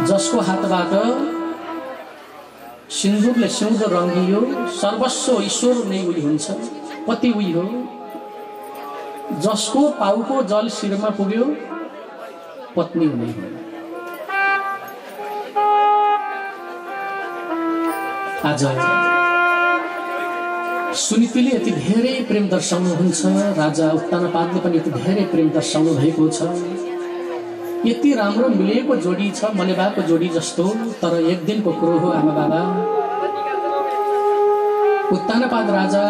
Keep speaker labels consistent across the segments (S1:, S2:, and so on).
S1: जसको हातबाट सिन्दुरले सिउँदो रङ्गियो सर्वस्व ईश्वर नै उही हुन्छ पति उही हो। जसको पाउको जल शिरमा पुग्यो पत्नी हुने हो। आज सुनीतिले यति धेरै प्रेम दर्शाउनुहुन्छ, राजा उत्तानपादले पनि यति धेरै प्रेम दर्शाउनु भएको छ। यति राम्रो मिलेको जोडी छ, मलेबाको जोडी जस्तो। तर एक दिनको कुरो हो आमा बाबा। उत्तानपाद राजा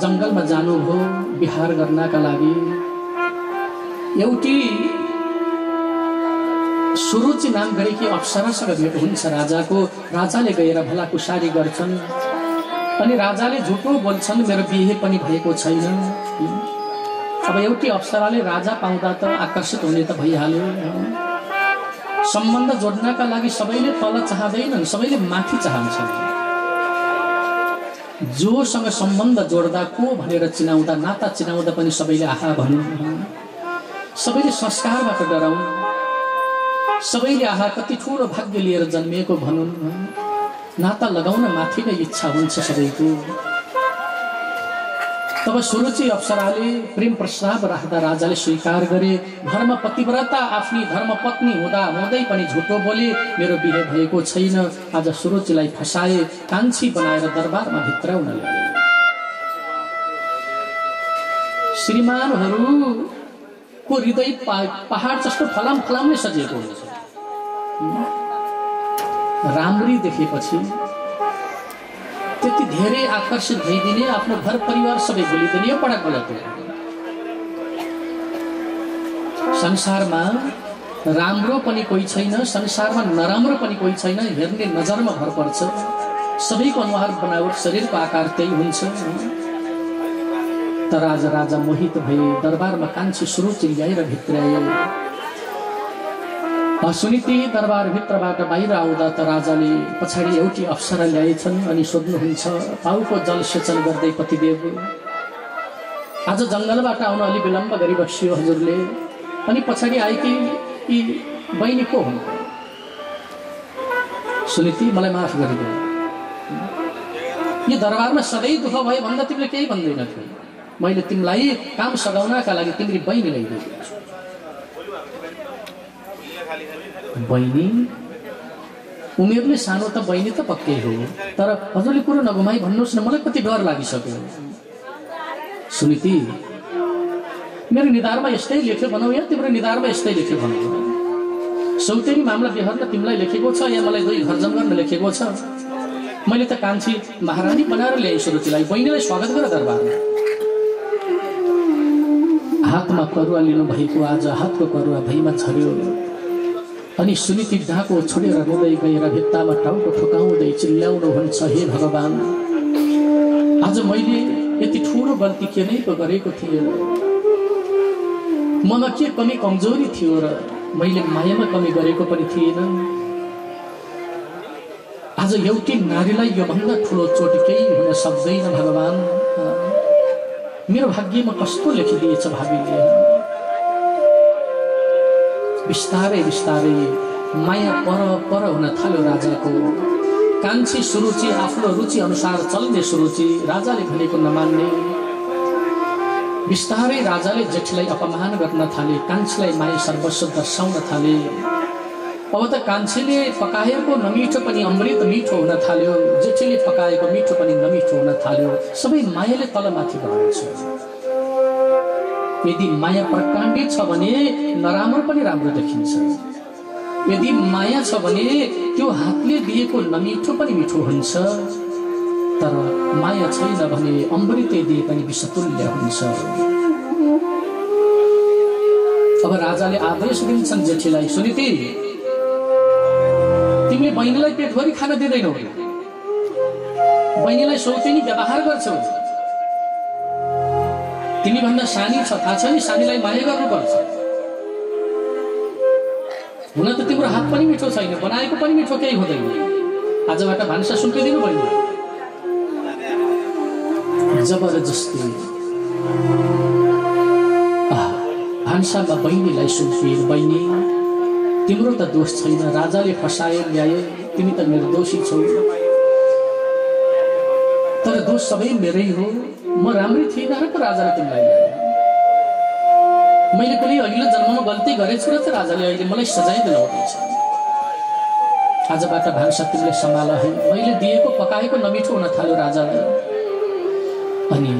S1: जंगलमा जानुभयो विहार गर्नका लागि। एउटी सुरुचि नाम गरेकी अप्सरासँग भेट हुन्छ राजाको। राजाले गएर भलाकुसारी गर्छन् अनि राजाले झुटो बोल्छन्, मेरो बिहे पनि भएको छैन। अब एउटी अप्सराले राजा पाउँदा त आकर्षित हुने त भइहाल्यो। सम्बन्ध जोड्नका लागि सबैले तल चाहँदैनन्, सबैले माथि चाहन्छन्। जोसँग सम्बन्ध जोड्दा को भनेर चिनाउँदा, नाता चिनाउँदा पनि सबैले आहा भनुन्, सबैले संस्कारबाट डराउन्, सबैले आहा कति ठुलो भाग्य लिएर जन्मिएको भनुन्। नाता लगाउन माथि नै इच्छा हुन्छ सबैको। तब सुरुचि अप्सराले प्रेम प्रस्ताव राख्दा राजाले स्वीकार गरे। धर्म पतिव्रता आफ्नी धर्मपत्नी हुँदा हुँदै पनि झुटो बोले, मेरो बिहे भएको छैन। आज सुरुचिलाई फसाए, कान्छी बनाएर दरबारमा भित्राउन ल्याए। श्रीमानहरूको हृदय पहाड जस्तो फलाम फलामले सजिएको हुन्छ। राम्री देखेपछि त्यति धेरै आकर्षित भइदिने, आफ्नो घर परिवार सबै भुलिदिने, यो बडा गलत हो। संसारमा राम्रो पनि कोही छैन, संसारमा नराम्रो पनि कोही छैन। हेर्ने नजरमा भर पर्छ। सबैको अनुहार बनावट शरीरको आकार त्यही हुन्छ। तर आज राजा मोहित भए, दरबारमा कान्छी सुरुचि ल्याएर भित्राए। सुनीति दरबार भित्रबाट बाहिर आउँदा त राजाले पछाडि एउटी अप्सरा ल्याएछन् अनि सोध्नुहुन्छ, पाउको जल सेचन गर्दै पतिदेव आज जंगलबाट आउन अलि विलम्ब गरी बसियो हजुरले। अनि पछाडि आएकी यी बहिनी को हुन्? सुनीति मलाई माफ गरिदिनु, यो दरबारमा सधैँ दुःख भयो भन्दा तिमीले केही भन्दैनथ्यौ। मैले तिमीलाई काम सघाउनका लागि तिम्रो बहिनी ल्याइदिएको छु। बहिनी उमेरले सानो त बहिनी त पक्कै हो, तर हजुरले कुरो नगुमाई भन्नुहोस् न, मलाई कति डर लागिसक्यो। सुनीति, मेरो निधारमा यस्तै लेख्यो भनौ या तिम्रो निधारमा यस्तै लेख्यो भनौ? सौतेनी मामला बिहारमा तिमीलाई लेखेको छ या मलाई दुई घर जम गर्न लेखेको छ? मैले त कान्छी महारानी बनाएर ल्याएँ सुरुचिलाई। बहिनीलाई स्वागत गर दरबारमा। हातमा करुवा लिनु भएको आज हातको करुवा भैमा झर्यो अनि सुनीति ढाको छोडेर रोँदै गएर भित्तामा टाउको ठोकाउँदै चिल्ल्याउनु हुन्छ, हे भगवान, आज मैले यति ठुलो गल्ती के नै पो गरेको थिएँ? ममा के कमी कमजोरी थियो र मैले मायामा कमी गरेको पनि थिएन? आज एउटी नारीलाई यो भन्दा ठुलो चोट केही हुन सक्दैन भगवान। मेरो भाग्यमा कस्तो लेखिदिएछ भावीले। बिस्तारै बिस्तारै माया पर हुन थाल्यो राजाको। कान्छी सुरुचि आफ्नो रुचि अनुसार चल्ने सुरुचि, राजाले भनेको नमान्ने। बिस्तारै राजाले जेठीलाई अपमान गर्न थाले, कान्छीलाई माया सर्वस्व दर्शाउन थाले। अब त कान्छीले पकाएको नमिठो पनि अमृत मिठो हुन थाल्यो, जेठीले पकाएको मिठो पनि नमिठो हुन थाल्यो। सबै मायाले तलमाथि बनाउँछ। यदि माया प्रकाण्डित छ भने नराम्रो पनि राम्रो देखिन्छ। यदि माया छ भने त्यो हातले दिएको नमिठो पनि मिठो हुन्छ। तर माया छैन भने अमृतै दिए पनि विषतुल्य हुन्छ। अब राजाले आदेश दिन्छन् जेठीलाई, सुनीति, तिमीले बहिनीलाई पेटभरि खान दिँदैनौ, बहिनीलाई सौतेनी व्यवहार गर्छौ। तिमी भन्दा सानी छ, थाहा छ नि, सानीलाई माया गर्नुपर्छ। हुन त तिम्रो हात पनि मिठो छैन, बनाएको पनि मिठो केही हुँदैन। आजबाट भान्सा सुम्पिदिनु बहिनी। जबरजस्ती भान्सामा बहिनीलाई सुम्पिए। बहिनी, तिम्रो त दोष छैन, राजाले फसाए ल्याए, तिमी त निर्दोषी छौ। तर दोष सबै मेरै हो, म राम्रै थिइनँ र पो राजाले तिमीलाई ल्याए। मैले कुनै अघिल्लो जन्ममा गल्ती गरेछु र त राजाले अहिले मलाई सजाय दिलाउँदैछ। आजबाट भान्सा तिमीले सम्हाल है। मैले दिएको पकाएको नमिठो हुन थाल्यो राजालाई। अनि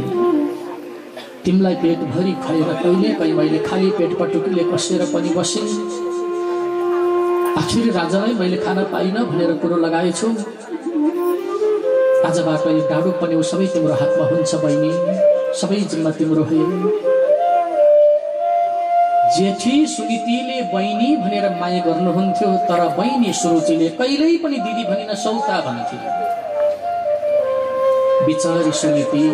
S1: तिमीलाई पेटभरि खुवाएर कहिले कहीँ मैले खाली पेट पटुकीले कसेर पनि बसेँ। आखिर राजालाई मैले खान पाइनँ भनेर कुरो लगाएछु। आजबाट यो डाडु पनि सबै तिम्रो हातमा हुन्छ बहिनी, सबै जिम्मा तिम्रो हो। जेठी सुनीतिले बहिनी भनेर माया गर्नुहुन्थ्यो, तर बहिनी सुरुचिले कहिल्यै पनि दिदी भनिन सौता भन्थे। बिचारी सुनीति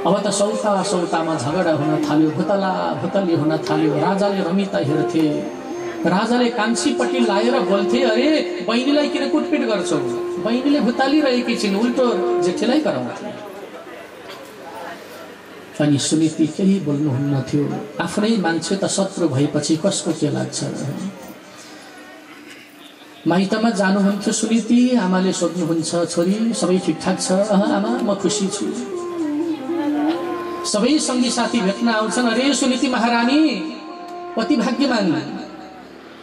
S1: अब त सौता सौतामा झगडा हुन थाल्यो, भुतला भुतली हुन थाल्यो। राजाले रमिता हेर्थे, राजाले कान्छीपट्टि लाएर बोल्थे, अरे बहिनीलाई किन कुटपिट गर्छौ? बहिनीले भुताली रहेकी छिन्, उल्टो जेठीलाई कराउँथे। अनि सुनीति केही बोल्नुहुन्न थियो। आफ्नै मान्छे त शत्रु भएपछि कसको के लाग्छ? माइतमा जानुहुन्थ्यो सुनीति, आमाले सोध्नुहुन्छ, छोरी सबै ठिकठाक छ? आमा म खुसी छु। सबै सङ्गी साथी भेट्न आउँछन्, अरे सुनीति महारानी कति भाग्यमानी,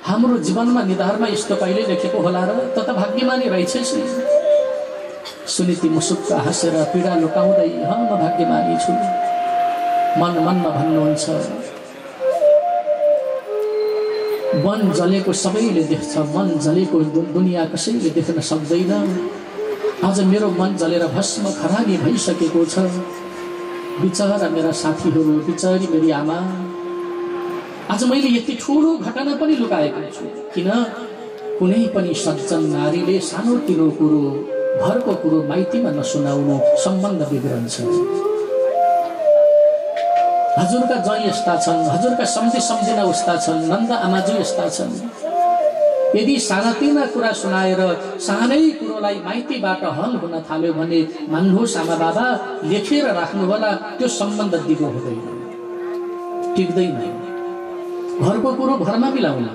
S1: हाम्रो जीवनमा निधारमा यस्तो कहिले लेखेको होला र? त भाग्यमानी रहेछस्। सुनीति मुसुक्क हाँसेर पीडा लुकाउँदै, म भाग्यमानी छु। मन मनमा भन्नुहुन्छ, मन जलेको सबैले देख्छ, मन जलेको दुनियाँ कसैले देख्न सक्दैन। आज मेरो मन जलेर भस्म खरानी भइसकेको छ। बिचरा मेरा साथीहरू, बिचरी मेरी आमा। आज मैले यति ठुलो घटना पनि लुकाएको छु। किन? कुनै पनि सज्जन नारीले सानोतिनो कुरो, घरको कुरो माइतीमा नसुनाउनु, सम्बन्ध बिग्रन्छ। हजुरका जय यस्ता छन्, हजुरका सम्झिना उस्ता छन्, नन्द आमाजी यस्ता छन्। यदि सानातिना कुरा सुनाएर सानै कुरोलाई माइतीबाट हल हुन थाल्यो भने मान्नुहोस् आमा बाबा, लेखेर राख्नु होला, त्यो सम्बन्ध दिगो हुँदैन, टिक्दैन। घरको कुरो घरमा मिलाउन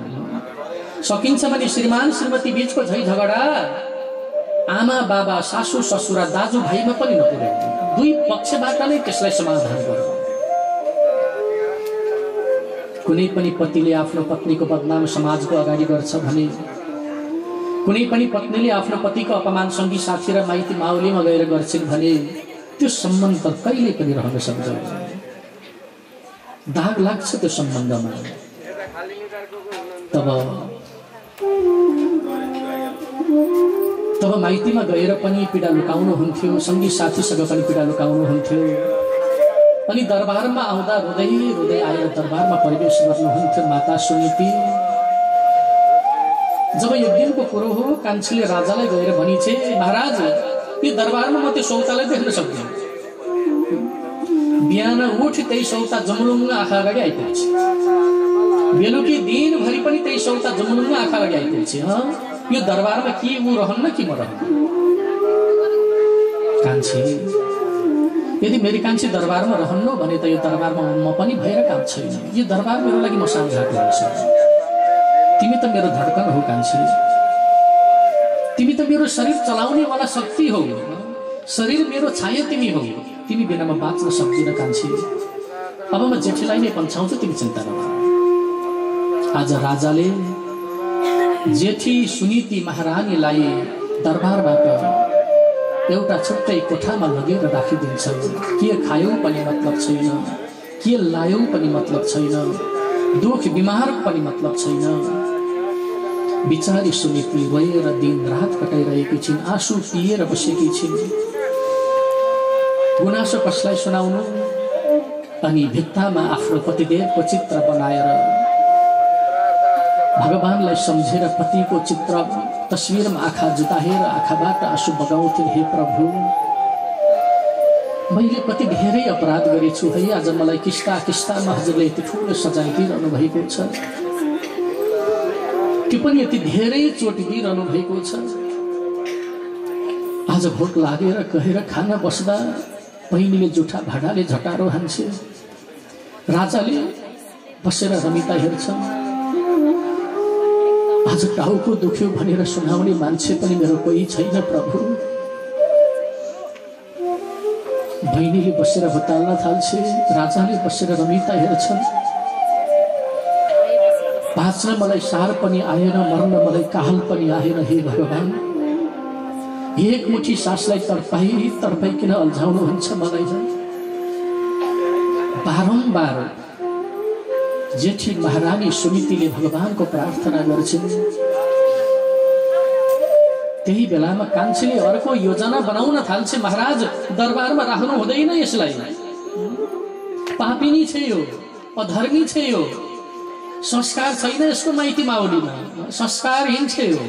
S1: सकिन्छ भने श्रीमान श्रीमती बीचको झै झगडा आमा बाबा सासू ससुरा दाजु भाइमा पनि नपुर्याउनु, दुई पक्षबाट नै त्यसलाई समाधान गर्नु। कुनै पनि पतिले आफ्नो पत्नीको बदनाम समाजको अगाडि गर्छ भने, कुनै पनि पत्नीले आफ्नो पतिको अपमान सङ्गी साथी र माइती माउलीमा गएर गर्छिन् भने त्यो सम्बन्ध कहिले पनि रहन सक्दैन। दाग लाग्छ त्यो सम्बन्धमा। तब माइतीमा गएर पनि पीडा लुकाउनुहुन्थ्यो, सङ्गी साथीसँग पनि पीडा लुकाउनुहुन्थ्यो। अनि दरबारमा आउँदा रुँदै रुँदै आएर दरबारमा प्रवेश गर्नुहुन्थ्यो माता सुनीति। जब एक दिनको कुरो हो, कान्छीले राजालाई गएर भनिछे, महाराज यो दरबारमा म त्यो सौतालाई देख्न सक्दिनँ। बिहान उठ त्यही सौता जमुलुङ्ग आँखा अगाडि आइपुग्छ, बेलुकी दिनभरि पनि त्यही सौता जमुलुङ्ग आँखा अगाडि आइपुग्छ। यो दरबारमा के ऊ रहन्न कि म रहन्न? कान्छी, यदि मेरी कान्छी दरबारमा रहन्नु भने त यो दरबारमा म पनि भएर काम छैन। यो दरबार मेरो लागि म साझाको हुन्छ। तिमी त मेरो धड्कन हो कान्छी, तिमी त मेरो शरीर चलाउने वाला शक्ति हो, शरीर मेरो छाया तिमी हो। तिमी बिना म बाँच्न सक्दिनँ कान्छी। अब म जेठीलाई नै पन्छाउँछु, तिमी चिन्ता नगर। आज राजाले जेठी सुनीति महारानीलाई दरबारबाट एउटा छुट्टै कोठामा लगेर राखिदिन्छन्। के खायौ पनि मतलब छैन, के लायौ पनि मतलब छैन, दुख बिमार पनि मतलब छैन। बिचारी सुनीति रोएर दिन रात कटाइरहेकी छिन्, आँसु पिएर बसेकी छिन्। गुनासो कसलाई सुनाउनु? अनि भित्तामा आफ्नो पतिदेवको चित्र बनाएर भगवानलाई सम्झेर पतिको चित्र तस्विरमा आँखा जुताएर आँखाबाट आँसु बगाउँथिन्। हे प्रभु, मैले कति धेरै अपराध गरेछु है। आज मलाई किस्ता किस्तामा हजुरले यति ठुलो सजाय दिइरहनु भएको छ, त्यो पनि यति धेरै चोट दिइरहनु भएको छ। आज भोक लागेर कहेर खान बस्दा बहिनीले जुठा भाडाले झटारो हान्छे। राजाले बसेर रमिता हेर्छन्। आज टाउको दुख्यो भनेर सुनाउने मान्छे पनि मेरो कोही छैन प्रभु। बहिनीले बसेर बताल्न थाल्छे, राजाले बसेर रमिता हेर्छन्। बाँच्न मलाई सार पनि आएन, मर्न मलाई काल पनि आएन। हे भगवान, एक मुठी सासलाई तडपाई किन अल्झाउनुहुन्छ मलाई? बारम्बार जेठी महारानी सुमितिले भगवानको प्रार्थना गर्छिन्। त्यही बेलामा कान्छीले अर्को योजना बनाउन थाल्छे। महाराज, दरबारमा राख्नु हुँदैन यसलाई, पापिनी छ यो, अधर्मी छ यो, संस्कार छैन यसको माइती माउलीमा, संस्कारहीन छ यो।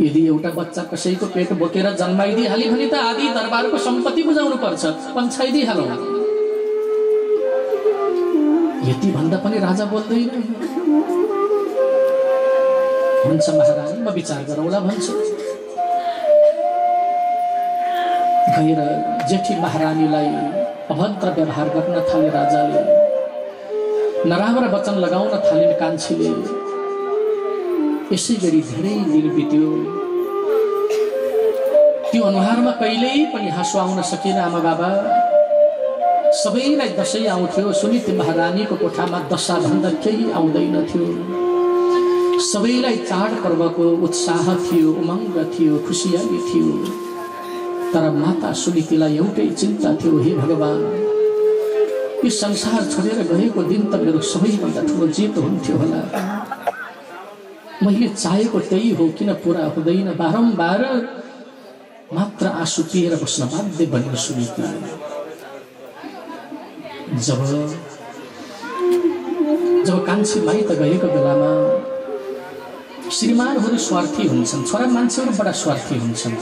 S1: यदि एउटा बच्चा कसैको पेट बोकेर जन्माइदिइहाल्यो भने त आदि दरबारको सम्पत्ति बुझाउनु पर्छ, पन्छाइदिइहालौँ। यति भन्दा पनि राजा बोल्दैन। हुन्छ महारानी, म विचार गरौँला भन्छ। गएर जेठी महारानीलाई अभद्र व्यवहार गर्न थाले राजाले। नराम्रा वचन लगाउन थालिन् कान्छीले। यसै गरी धेरै दिन बित्यो। त्यो अनुहारमा कहिल्यै पनि हाँसो आउन सकेन। आमा बाबा सबैलाई दशैं आउँथ्यो, सुनिति महारानीको कोठामा दशा भन्दा केही आउँदैन थियो। सबैलाई चाडपर्वको उत्साह थियो, उमङ्ग थियो, खुसियाली थियो। तर माता सुनितिलाई एउटै चिन्ता थियो, हे भगवान, यो संसार छोडेर गएको दिन त मेरो सबैभन्दा ठुलो जित हुन्थ्यो होला। मैले चाहेको त्यही हो, किन पुरा हुँदैन? बारम्बार मात्र आँसु पिएर बस्न बाध्य बन्यो सुनिति। जब कान्छी माइत गएको बेलामा श्रीमानहरू स्वार्थी हुन्छन्, छोरा मान्छेहरू बडा स्वार्थी हुन्छन्।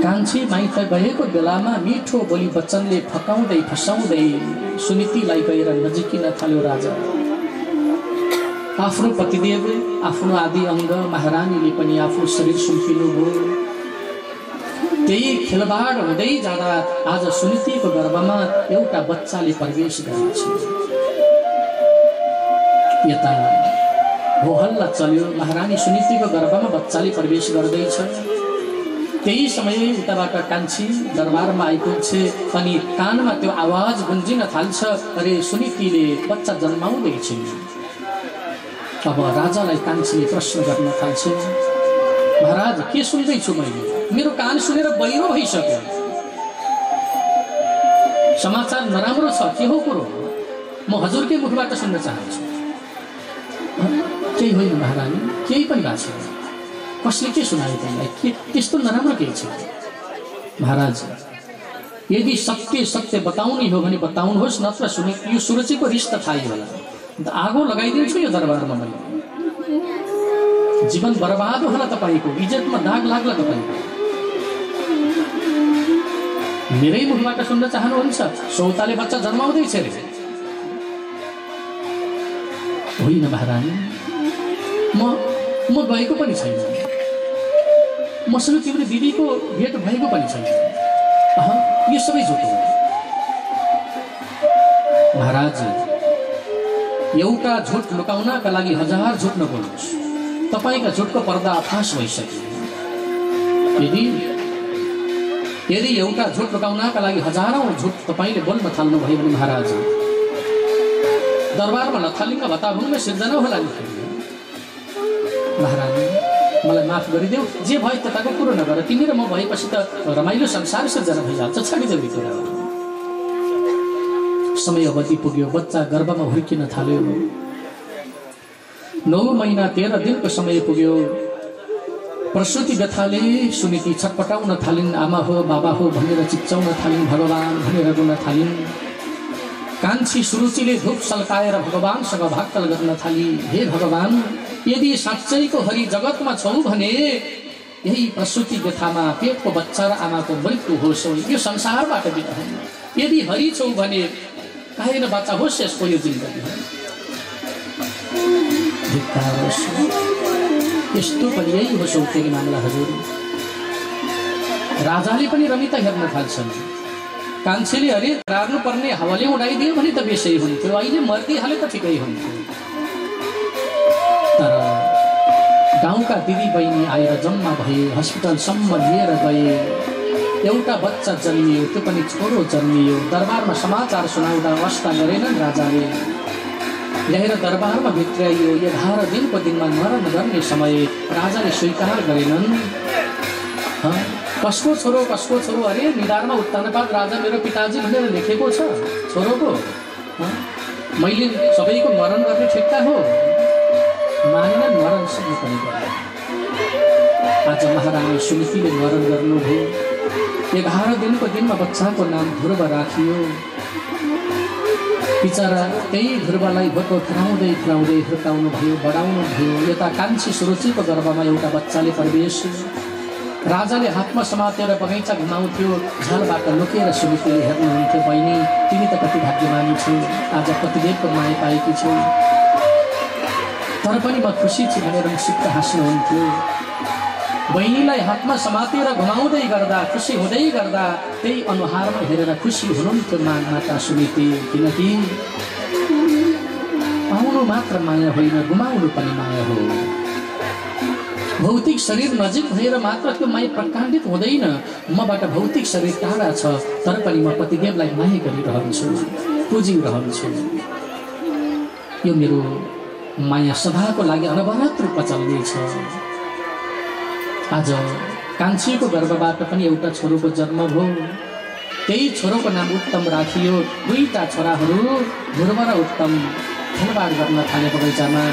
S1: कान्छी माइत गएको बेलामा मिठो बोली वचनले फकाउँदै फसाउँदै सुनितिलाई गएर नजिकिन थाल्यो राजा। आफ्नो पतिदेव, आफ्नो आदि अङ्ग महारानीले पनि आफ्नो शरीर सुम्पिनु भयो। त्यही खेलबाड हुँदै जाँदा आज सुनितिको गर्भमा एउटा बच्चाले प्रवेश गरेछ। यता होहल्ला चल्यो, महारानी सुनितिको गर्भमा बच्चाले प्रवेश गर्दैछ। त्यही समय उताबाट कान्छी दरबारमा आइपुग्छे अनि कानमा त्यो आवाज गुन्जिन थाल्छ, अरे सुनितिले बच्चा जन्माउँदैछिन्। अब राजालाई कान्छीले प्रश्न गर्न थाल्छ, महाराज के सुन्दैछु मैले? मेरो कान सुनेर बहिरो भइसक्यो। समाचार नराम्रो छ, के हो कुरो? म हजुरकै मुखबाट सुन्न चाहन्छु। केही होइन महारानी, केही पनि भएको छैन। कसले के सुनायो तिमीलाई? के त्यस्तो नराम्रो केही छ? महाराज, यदि सत्य बताउनु हो भने बताउनुहोस्, नत्र सुने यो सुरुचिको रिस त थाहै होला। आगो लगाइदिन्छु यो दरबारमा। मैले जीवन बर्बाद होला तपाईँको, इज्जतमा दाग लाग्ला तपाईँको। मेरै मुखबाट सुन्न चाहनुहुन्छ? सौताले बच्चा जन्माउँदैछ रे। होइन महारानी, म गएको पनि छैन। मसँग तिम्रो दिदीको भेट भएको पनि छैन। यो सबै झुट हो। महाराज, एउटा झुट लुकाउनका लागि 1000 झुट नबोल्नुहोस्। तपाईँका झुटको पर्दाफास भइसक्यो। यदि एउटा झुट लुकाउनका लागि 1000औं झुट तपाईँले बोल्न थाल्नुभयो भने महाराज, दरबारमा लथालिङ्ग भताभुङ्ग सिर्जना होला नि। महारानी, मलाई माफ गरिदेऊ, जे भयो त्यताको कुरो नगर। तिमी र म भएपछि त रमाइलो संसार सिर्जना भइहाल्छ, छाडिदेऊ यो कुरा। समय अवधि पुग्यो, बच्चा गर्भमा हुर्किन थाल्यो। 9 महिना 13 दिनको समय पुग्यो। प्रसुति व्यथाले सुनिति छटपटाउन थालिन्। आमा हो, बाबा हो भनेर चिच्चाउन थालिन्, भगवान भनेर रुन थालिन्। कान्छी सुरुचिले धूप सल्काएर भगवानसँग भाक्कल गर्न थाली, हे भगवान, यदि साँच्चैको हरि जगतमा छौ भने यही प्रसुति व्यथामा पेटको बच्चा र आमाको मृत्यु होस्, यो संसारबाट बिदा हुन्। यदि हरि छौ भने काहे नबाचा होस् यसको यो जिन्दगी। यस्तो पनि यही हो सौतेरी मामला हजुर। राजाले पनि रमिता हेर्न थाल्छन्। कान्छीले अरे रार्नु पर्ने हावाले उडाइदियो भने त बेसै हुन्थ्यो, अहिले मर्दिहाले त ठिकै हुन्थ्यो। तर गाउँका दिदी बहिनी आएर जम्मा भए, हस्पिटलसम्म लिएर गए। एउटा बच्चा जन्मियो, त्यो पनि छोरो जन्मियो। दरबारमा समाचार सुनाउँदा वास्ता गरेनन् राजाले। ल्याएर दरबारमा भित्राइयो। 11 दिनको दिनमा मरण गर्ने समय राजाले स्वीकार गरेनन्। कसको छोरो कसको छोरो? अरे निधारमा उत्तानपाद राजा मेरो पिताजी भनेर लेखेको छ छोरोको। मैले सबैको मरण गर्ने ठेक्का हो? मानेनन्, मरण सक्नु पनि गर्यो। आज महारानी सुनीतिले मरण गर्नुभयो। 11 दिनको दिनमा बच्चाको नाम ध्रुव राखियो। बिचरा त्यही ध्रुवलाई भोटो फिराउँदै फिराउँदै हुर्काउनु भयो, बढाउनु भयो। यता कान्छी सुरुचिको गर्भमा एउटा बच्चाले प्रवेश। राजाले हातमा समातेर बगैँचा घुमाउँथ्यो। झलबाट लुकेर सुनीतिले हेर्नुहुन्थ्यो, बहिनी तिमी त कति भाग्यमानी छौ, आज पतिदेवको माया पाएकी छौ। तर पनि म खुसी छु भनेर मुसिक्क हाँस्नुहुन्थ्यो। बहिनीलाई हातमा समातेर घुमाउँदै गर्दा, खुसी हुँदै गर्दा त्यही अनुहारमा हेरेर खुसी हुनुहुन्थ्यो माता सुनीति। किनकि पाउनु मात्र माया होइन, गुमाउनु पनि माया हो। भौतिक शरीर नजिक भएर मात्र त्यो माया प्रकाण्डित हुँदैन। मबाट भौतिक शरीर टाढा छ, तर पनि म पतिदेवलाई माया गरिरहन्छु, पुजिरहन्छु। यो मेरो माया सदाको लागि अनवरत रूपमा चल्नेछ। आज कान्छीको गर्भबाट पनि एउटा छोरोको जन्म भयो। त्यही छोरोको नाम उत्तम राखियो। 2टा छोराहरू ध्रुव र उत्तम खेलबाड गर्न थाले बगैँचामा।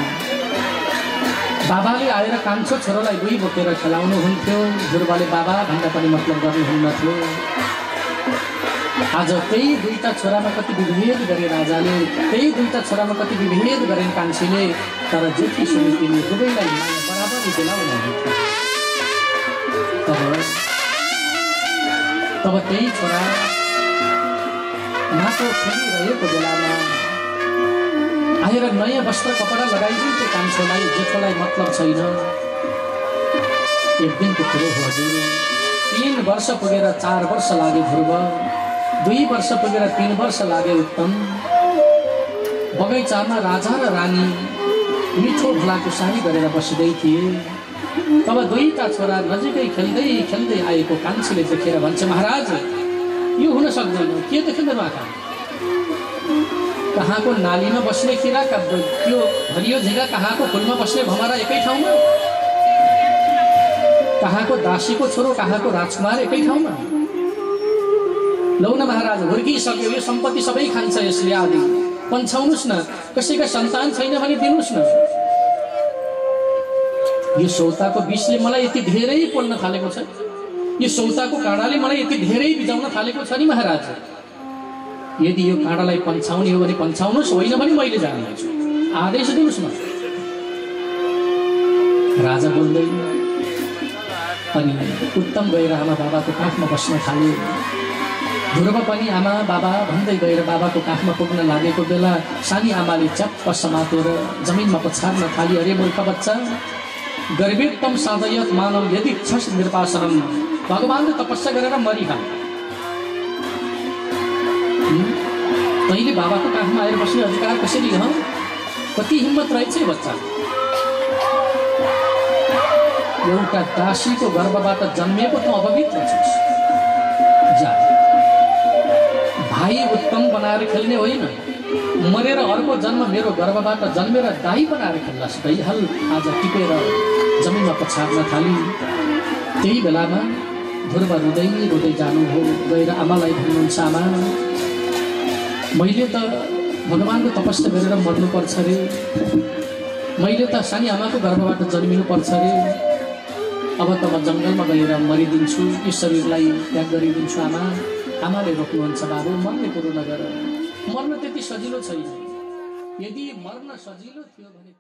S1: बाबाले आएर कान्छो छोरोलाई 2 बोकेर खेलाउनुहुन्थ्यो। ध्रुवले बाबा भन्दा पनि मतलब गर्नुहुन्नथ्यो। आज त्यही 2टा छोरामा कति विभेद गरे राजाले, त्यही 2टा छोरामा कति विभेद गरे कान्छीले। तर जेठी सुनीतिले दुवैलाई माया बराबरी दिलाउनुहुन्थ्यो। तब त्यही छोरा माटो फेरिरहेको बेलामा आएर नयाँ वस्त्र कपडा लगाइदिन्थ्यो कान्छोलाई। जेठोलाई मतलब छैन। एक दिनको कुरो हो हजुर। 3 वर्ष पुगेर 4 वर्ष लाग्यो ध्रुव, 2 वर्ष पुगेर 3 वर्ष लाग्यो उत्तम। बगैँचामा राजा र रानी मिठो भलाको सारी गरेर बसिँदै थिए। तब 2टा छोरा नजिकै खेल्दै खेल्दै आएको कान्छीले देखेर भन्छ, महाराज यो हुन सक्दैन। के देख्नु आँखा? कहाँको नालीमा बस्ने किरा, त्यो हरियो झिगा कहाँको फुलमा बस्ने भमरा एकै ठाउँमा? कहाँको दासीको छोरो, कहाँको राजकुमार एकै ठाउँमा? लौ न महाराज, हुर्किसक्यो, यो सम्पत्ति सबै खान्छ यसले। आदि पन्छाउनुस् न। कसैका सन्तान छैन भने दिनुस् न। यो सौताको विषले मलाई यति धेरै पोल्न थालेको छ, यो सौताको काँडाले मलाई यति धेरै बिजाउन थालेको छ नि महाराज। यदि यो काँडालाई पन्छाउने हो भने पन्छाउनुस्, होइन भने मैले जान्छु। आदेश दिनुस् न। राजा बोल्दैन। अनि उत्तम गएर आमा बाबाको काखमा बस्न थाल्यो। ध्रुव पनि आमा बाबा भन्दै गएर बाबाको काखमा पुग्न लागेको बेला सानी आमाले च्याप्प समातेर जमिनमा पछार्न थाली। अरे मूर्ख बच्चा, गर्वेत्तम साधयत मानव यदि छस् निर्वासनम। भगवानले तपस्या गरेर मरिहाल। तैँले बाबाको काखमा आएर बस्ने अधिकार कसरी? कति हिम्मत रहेछ बच्चा। एउटा दासीको गर्भबाट जन्मिएको त अपवित्र छस्। जा, भाइ उत्तम बनाएर खेल्ने होइन, मरेर अर्को जन्म मेरो गर्भबाट जन्मेर दाई बनाएर खेल्लास्। भइहाल। आज टिपेर जमिनमा पछार्न थाली। त्यही बेलामा ध्रुव रुँदै रुँदै जानुभयो। गएर आमालाई भन्नुहुन्छ, आमा मैले त भगवानको तपस्या गरेर मर्नुपर्छ अरे, मैले त सानी आमाको गर्भबाट जन्मिनुपर्छ अरे। अब त म जङ्गलमा गएर मरिदिन्छु, यस शरीरलाई त्याग गरिदिन्छु। आमा आमाले रोक्नुहुन्छ, बाबु मर्ने कुरो नगर, मर्न त्यति सजिलो छैन। यदि मर्न सजिलो थियो भने